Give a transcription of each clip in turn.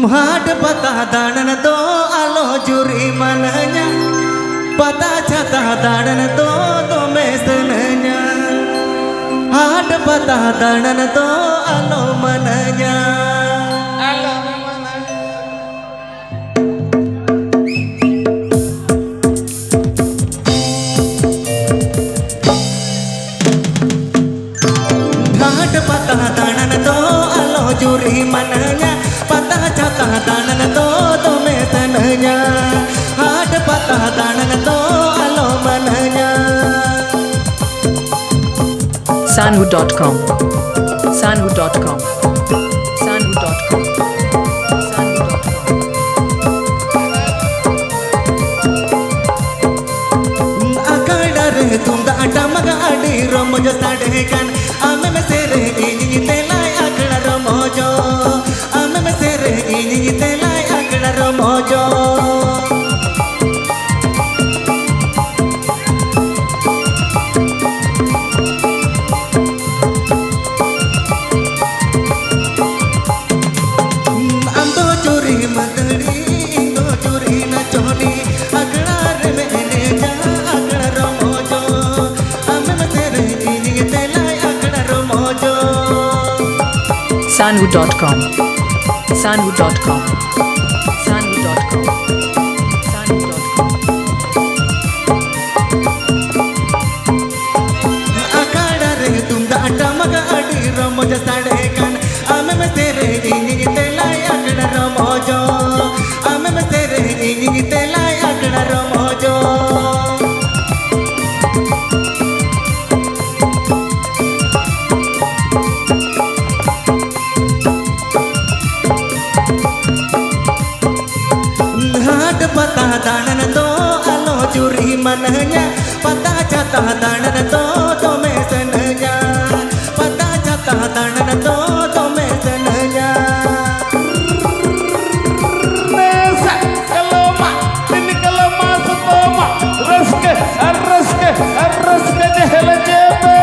Had patah danan do alo juri mananya patah jatah danan do mesenanya had patah danan do alo mananya had patah danan do alo juri mananya patah jatah danan do mesenanya had patah danan do alo mananya Sanhu.com Sanhu.com Sanhu.com Akadare tunda atamaga adi romojo sadekan ame me sere ini telai akada romojo ame me sere ini telai akada romojo amto curi materi indo curi na choni akada me ene ja akada romojo ame me sere ini telai akada romojo Sanhu.com Sanhu.com Sanhu.com Sanhu.com akadare tunda atamaga adi romojo sadekan ame me sere ini telai akada romojo ame me sere ini telai akada romojo had patah danan do alo juri mananya patah jatah danan do mesenanya patah jatah danan do mesenanya Nesa keloma ini keloma setoma reske jehel jebe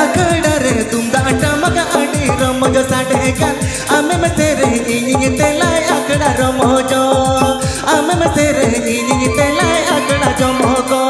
akadare tunda atamaga adi romojo sadekan ame me sere ini telai akada romojo ame me sere ini telai akada jomogo